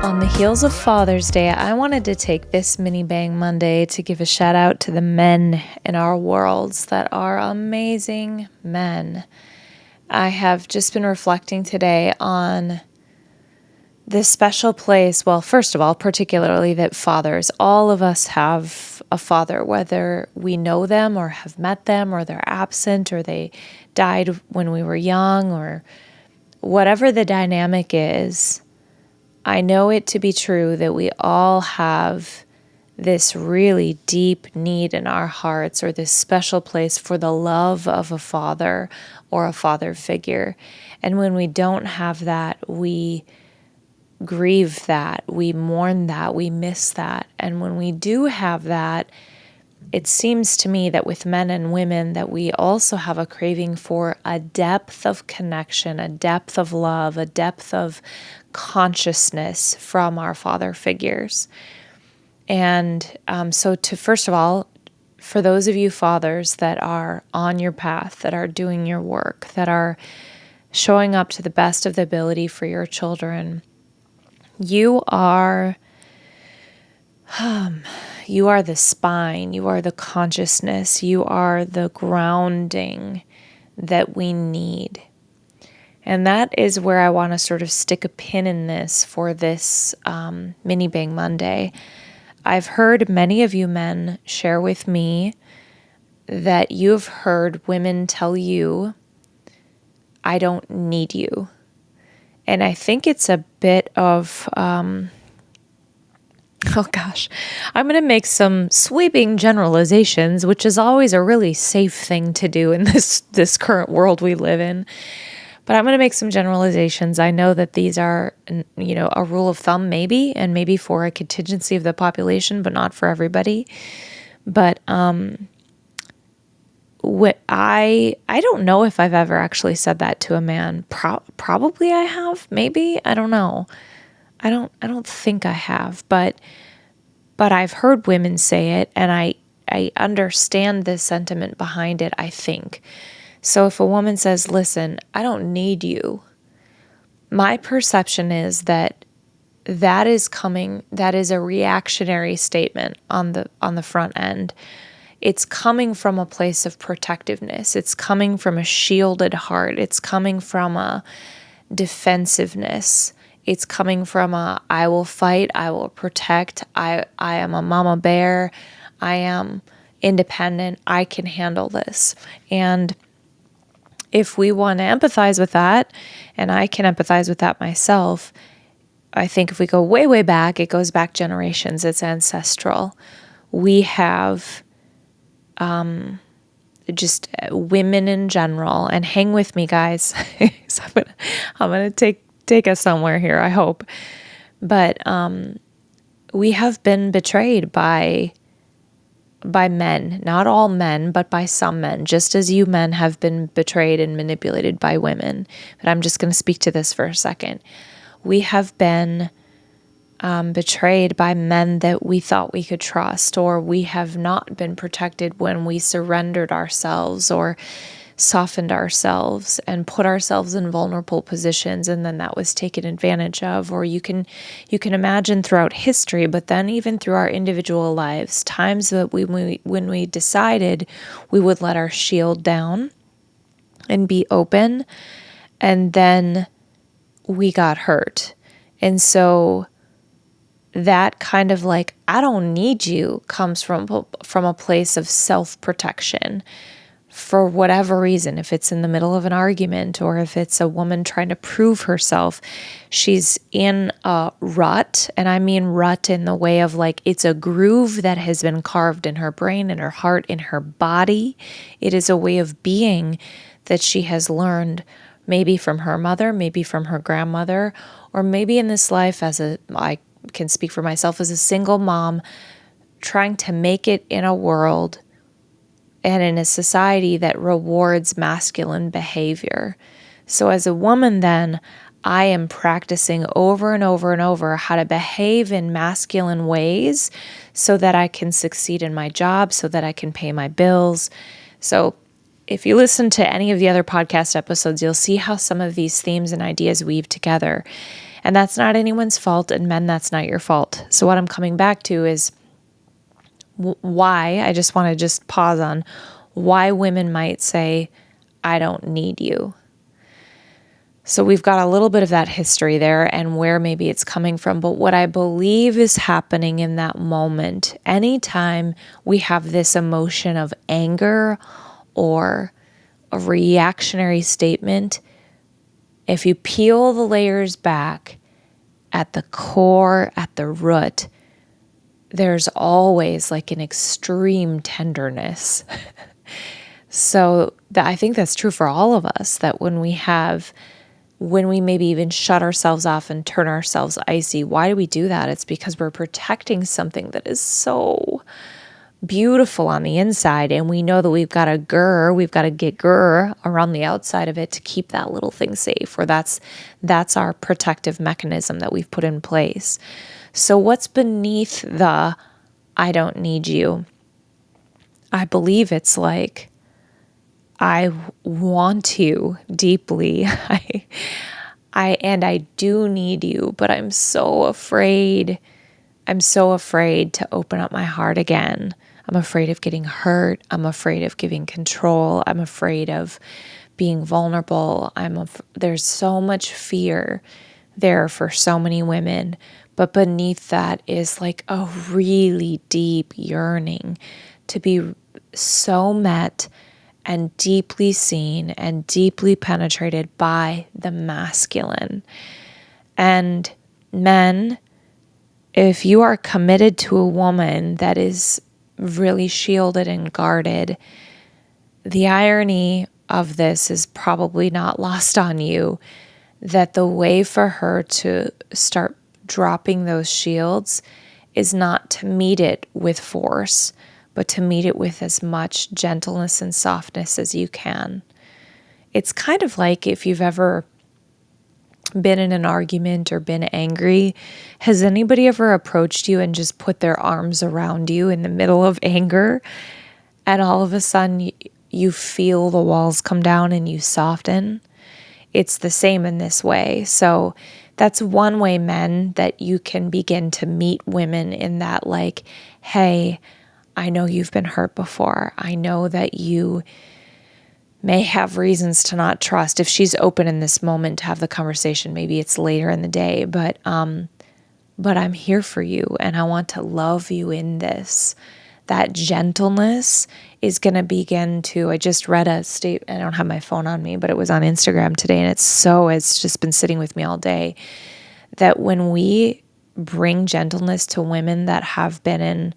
On the heels of Father's Day, I wanted to take this Mini Bang Monday to give a shout out to the men in our worlds that are amazing men. I have just been reflecting today on this special place. Well, first of all, particularly that fathers, all of us have a father, whether we know them or have met them or they're absent or they died when we were young or whatever the dynamic is. I know it to be true that we all have this really deep need in our hearts or this special place for the love of a father or a father figure. And when we don't have that, we grieve that, we mourn that, we miss that. And when we do have that, it seems to me that with men and women that we also have a craving for a depth of connection, a depth of love, a depth of consciousness from our father figures. And so first of all, for those of you fathers that are on your path, that are doing your work, that are showing up to the best of the ability for your children, you are the spine, you are the consciousness, you are the grounding that we need. And that is where I want to sort of stick a pin in this for this Mini Bang Monday. I've heard many of you men share with me that you've heard women tell you, I don't need you. And I think it's a bit of, I'm going to make some sweeping generalizations, which is always a really safe thing to do in this current world we live in. But I'm going to make some generalizations. I know that these are, a rule of thumb maybe, and maybe for a contingency of the population, but not for everybody. But I don't know if I've ever actually said that to a man. Probably I have. Maybe, I don't know. I don't think I have, but I've heard women say it, and I understand the sentiment behind it, I think. So if a woman says, listen, I don't need you, my perception is that is a reactionary statement on the front end. It's coming from a place of protectiveness. It's coming from a shielded heart. It's coming from a defensiveness. It's coming from I will fight, I will protect, I am a mama bear, I am independent, I can handle this. And if we want to empathize with that, and I can empathize with that myself, I think if we go way, way back, it goes back generations, it's ancestral. We have just women in general, and hang with me, guys. So I'm gonna take us somewhere here, I hope. But we have been betrayed by men, not all men, but by some men, just as you men have been betrayed and manipulated by women. But I'm just going to speak to this for a second. We have been betrayed by men that we thought we could trust, or we have not been protected when we surrendered ourselves or softened ourselves and put ourselves in vulnerable positions, and then that was taken advantage of. Or you can imagine throughout history, but then even through our individual lives, times that when we decided we would let our shield down and be open, and then we got hurt. And so that kind of like, I don't need you, comes from a place of self-protection. For whatever reason, if it's in the middle of an argument or if it's a woman trying to prove herself, she's in a rut. And I mean rut in the way of like, it's a groove that has been carved in her brain, in her heart, in her body. It is a way of being that she has learned, maybe from her mother, maybe from her grandmother, or maybe in this life I can speak for myself as a single mom, trying to make it in a world and in a society that rewards masculine behavior. So as a woman then, I am practicing over and over and over how to behave in masculine ways so that I can succeed in my job, so that I can pay my bills. So if you listen to any of the other podcast episodes, you'll see how some of these themes and ideas weave together. And that's not anyone's fault. And men, that's not your fault. So what I'm coming back to is why, I just want to just pause on why women might say, I don't need you. So we've got a little bit of that history there and where maybe it's coming from. But what I believe is happening in that moment, anytime we have this emotion of anger or a reactionary statement, if you peel the layers back at the core, at the root, there's always like an extreme tenderness. So I think that's true for all of us, that when we maybe even shut ourselves off and turn ourselves icy, why do we do that? It's because we're protecting something that is so beautiful on the inside. And we know that we've got to get around the outside of it to keep that little thing safe, or that's our protective mechanism that we've put in place. So what's beneath the, I don't need you? I believe it's like, I want you deeply. I do need you, but I'm so afraid. I'm so afraid to open up my heart again. I'm afraid of getting hurt. I'm afraid of giving control. I'm afraid of being vulnerable. There's so much fear there for so many women, but beneath that is like a really deep yearning to be so met and deeply seen and deeply penetrated by the masculine. And men, if you are committed to a woman that is really shielded and guarded, the irony of this is probably not lost on you, that the way for her to start dropping those shields is not to meet it with force, but to meet it with as much gentleness and softness as you can. It's kind of like if you've ever been in an argument or been angry, has anybody ever approached you and just put their arms around you in the middle of anger, and all of a sudden you feel the walls come down and you soften? It's the same in this way. So that's one way, men, that you can begin to meet women in that, like, hey, I know you've been hurt before. I know that you may have reasons to not trust. If she's open in this moment to have the conversation, maybe it's later in the day, but I'm here for you and I want to love you in this. That gentleness is going to begin to, I just read I don't have my phone on me, but it was on Instagram today, and it's just been sitting with me all day, that when we bring gentleness to women that have been in,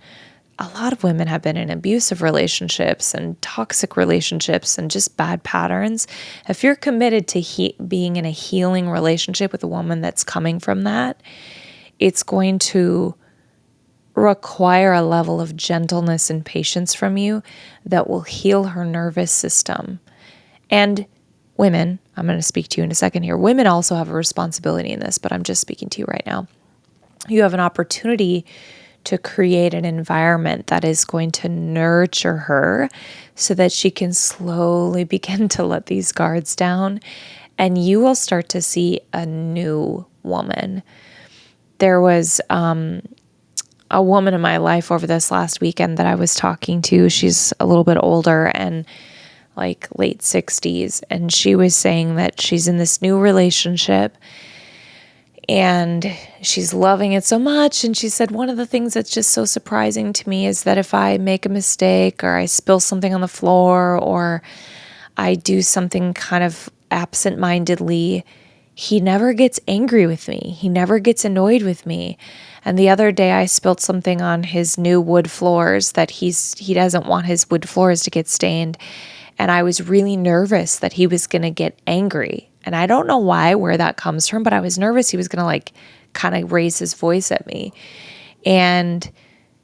a lot of women have been in abusive relationships and toxic relationships and just bad patterns. If you're committed to being in a healing relationship with a woman that's coming from that, it's going to require a level of gentleness and patience from you that will heal her nervous system. And women, I'm going to speak to you in a second here. Women also have a responsibility in this, but I'm just speaking to you right now. You have an opportunity to create an environment that is going to nurture her so that she can slowly begin to let these guards down, and you will start to see a new woman. There was a woman in my life over this last weekend that I was talking to. She's a little bit older and like late 60s, and she was saying that she's in this new relationship and she's loving it so much. And she said, one of the things that's just so surprising to me is that if I make a mistake or I spill something on the floor or I do something kind of absent-mindedly, he never gets angry with me. He never gets annoyed with me. And the other day I spilled something on his new wood floors that he doesn't want his wood floors to get stained. And I was really nervous that he was going to get angry. And I don't know where that comes from, but I was nervous he was going to like kind of raise his voice at me. And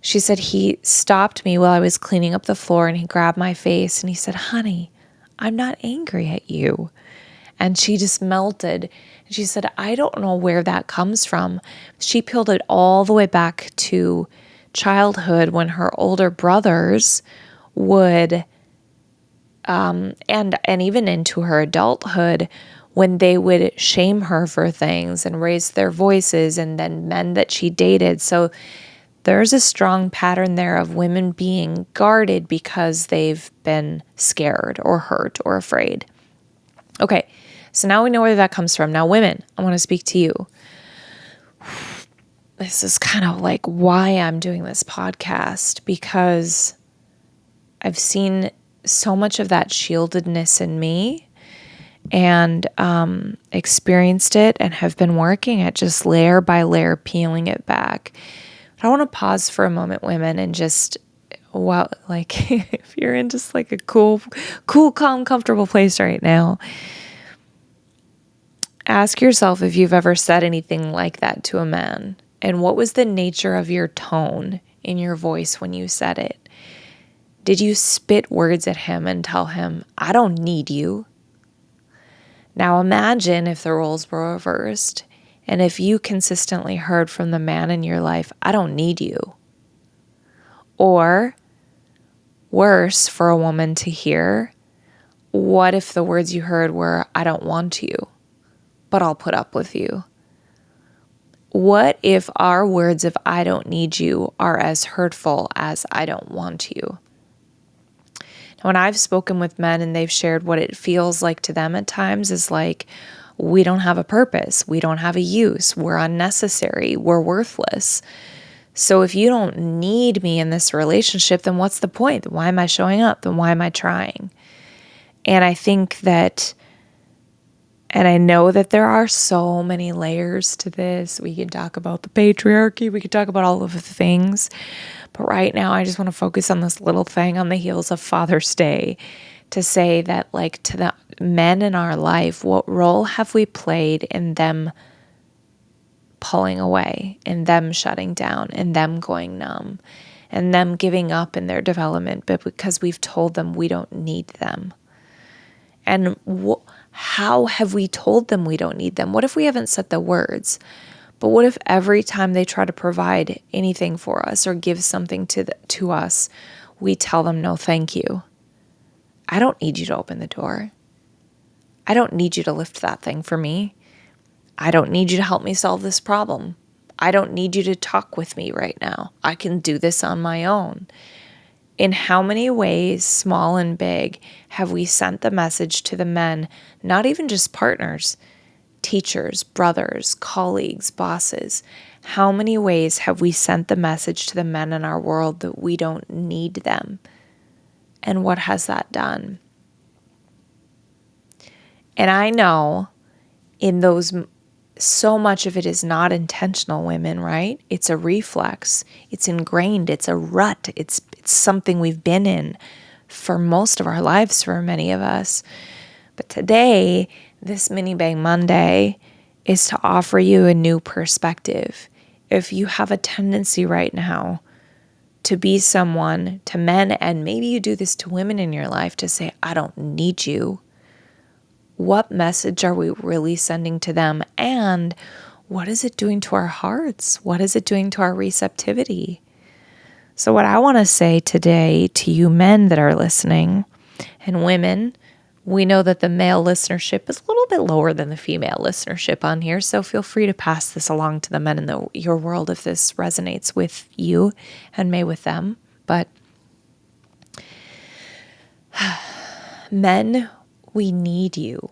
she said he stopped me while I was cleaning up the floor and he grabbed my face and he said, honey, I'm not angry at you. And she just melted. And she said, I don't know where that comes from. She peeled it all the way back to childhood when her older brothers would and even into her adulthood, when they would shame her for things and raise their voices, and then men that she dated. So there's a strong pattern there of women being guarded because they've been scared or hurt or afraid. Okay, so now we know where that comes from. Now, women, I want to speak to you. This is kind of like why I'm doing this podcast, because I've seen so much of that shieldedness in me, and experienced it, and have been working at just layer by layer peeling it back. But I want to pause for a moment, women, and just, well, like if you're in just like a cool, calm, comfortable place right now, ask yourself if you've ever said anything like that to a man, and what was the nature of your tone in your voice when you said it. Did you spit words at him and tell him, I don't need you? Now imagine if the roles were reversed, and if you consistently heard from the man in your life, I don't need you. Or worse for a woman to hear, what if the words you heard were, I don't want you, but I'll put up with you? What if our words of I don't need you are as hurtful as I don't want you? Now, when I've spoken with men and they've shared what it feels like to them at times is like, we don't have a purpose, we don't have a use, we're unnecessary, we're worthless. So if you don't need me in this relationship, then what's the point? Then why am I showing up? Then why am I trying? And I think that, and I know that there are so many layers to this. We could talk about the patriarchy. We could talk about all of the things. But right now, I just want to focus on this little thing on the heels of Father's Day to say that, like, to the men in our life, what role have we played in them pulling away, in them shutting down, in them going numb, and them giving up in their development, but because we've told them we don't need them? And how have we told them we don't need them? What if we haven't said the words? But what if every time they try to provide anything for us or give something to us, we tell them, no, thank you. I don't need you to open the door. I don't need you to lift that thing for me. I don't need you to help me solve this problem. I don't need you to talk with me right now. I can do this on my own. In how many ways, small and big, have we sent the message to the men, not even just partners, teachers, brothers, colleagues, bosses? How many ways have we sent the message to the men in our world that we don't need them? And what has that done? And I know in those, so much of it is not intentional, women, right? It's a reflex. It's ingrained. It's a rut. It's something we've been in for most of our lives, for many of us. But today, this Mini Bang Monday is to offer you a new perspective. If you have a tendency right now to be someone, to men, and maybe you do this to women in your life, to say, I don't need you, what message are we really sending to them? And what is it doing to our hearts? What is it doing to our receptivity? So what I want to say today to you men that are listening, and women, we know that the male listenership is a little bit lower than the female listenership on here, so feel free to pass this along to the men in your world if this resonates with you and may with them. But men, we need you.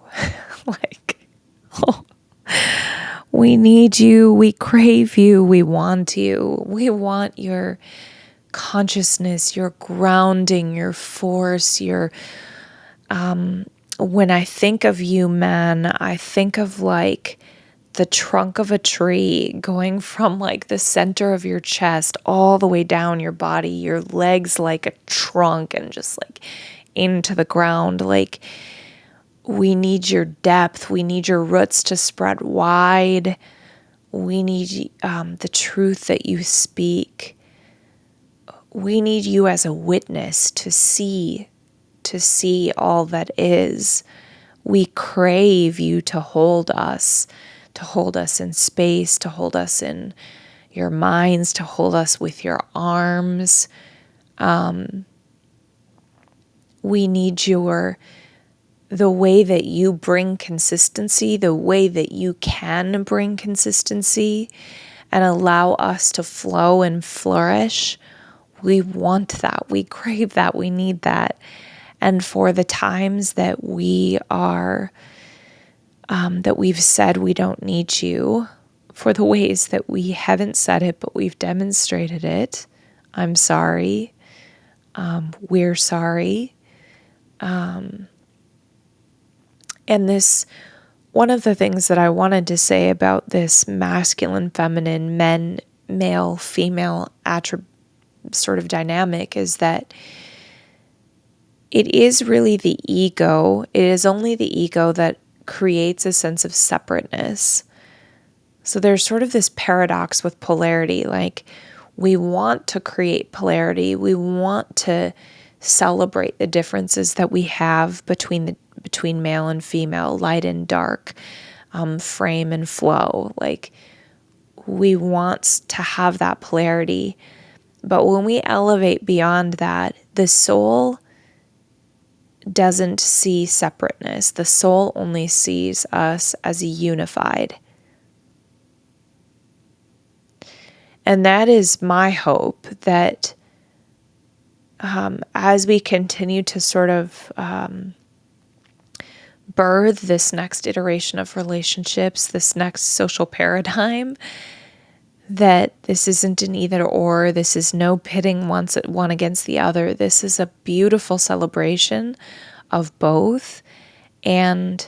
We need you. We crave you. We want you. We want your consciousness, your grounding, your force, your when I think of you, man, I think of like the trunk of a tree going from like the center of your chest all the way down your body, your legs like a trunk and just like into the ground. Like, we need your depth. We need your roots to spread wide. We need the truth that you speak. We need you as a witness to see all that is. We crave you to hold us in space, to hold us in your minds, to hold us with your arms. We need the way that you bring consistency, the way that you can bring consistency and allow us to flow and flourish. We want that. We crave that. We need that. And for the times that we've said we don't need you, for the ways that we haven't said it, but we've demonstrated it, I'm sorry. We're sorry. And this, one of the things that I wanted to say about this masculine, feminine, men, male, female sort of dynamic is that it is really the ego. It is only the ego that creates a sense of separateness. So there's sort of this paradox with polarity. Like, we want to create polarity. We want to celebrate the differences that we have between male and female, light and dark, frame and flow. Like, we want to have that polarity. But when we elevate beyond that, the soul doesn't see separateness. The soul only sees us as unified. And that is my hope, that as we continue to sort of birth this next iteration of relationships, this next social paradigm, that this isn't an either or, this is no pitting one against the other. This is a beautiful celebration of both, and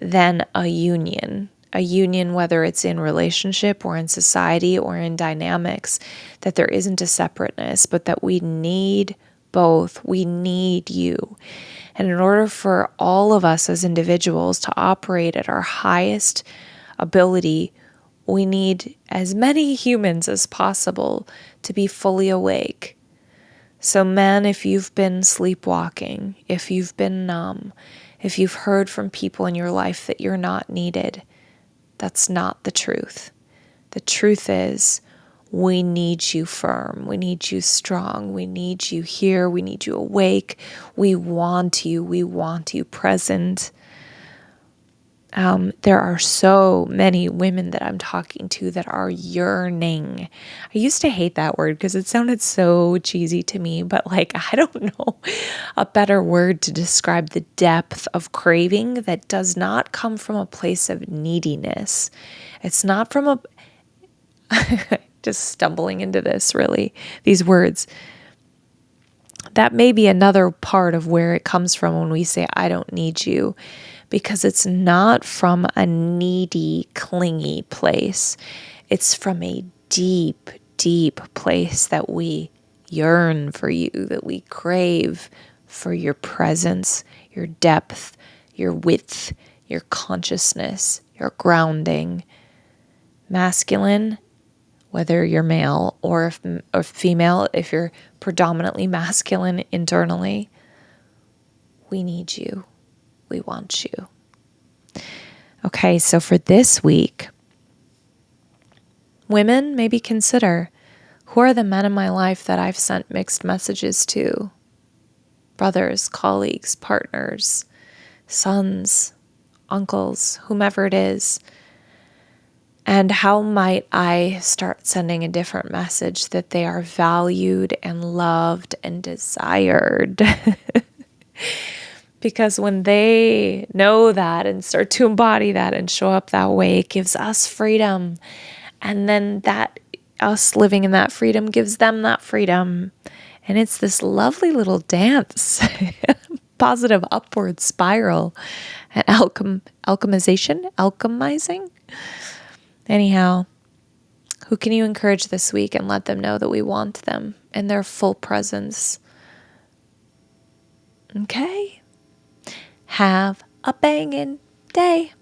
then a union, whether it's in relationship or in society or in dynamics, that there isn't a separateness, but that we need both. We need you. And in order for all of us as individuals to operate at our highest ability, we need as many humans as possible to be fully awake. So men, if you've been sleepwalking, if you've been numb, if you've heard from people in your life that you're not needed, that's not the truth. The truth is, we need you firm. We need you strong. We need you here. We need you awake. We want you. We want you present. There are so many women that I'm talking to that are yearning. I used to hate that word because it sounded so cheesy to me, but like, I don't know a better word to describe the depth of craving that does not come from a place of neediness. It's not from just stumbling into this, really, these words. That may be another part of where it comes from when we say, I don't need you. Because it's not from a needy, clingy place. It's from a deep, deep place that we yearn for you, that we crave for your presence, your depth, your width, your consciousness, your grounding. Masculine, whether you're male or female, if you're predominantly masculine internally, we need you. We want you. Okay, so for this week, women, maybe consider, who are the men in my life that I've sent mixed messages to? Brothers, colleagues, partners, sons, uncles, whomever it is. And how might I start sending a different message that they are valued and loved and desired? Because when they know that and start to embody that and show up that way, it gives us freedom. And then that us living in that freedom gives them that freedom. And it's this lovely little dance, positive upward spiral, and alchemizing. Anyhow, who can you encourage this week and let them know that we want them in their full presence? Okay. Have a banging day.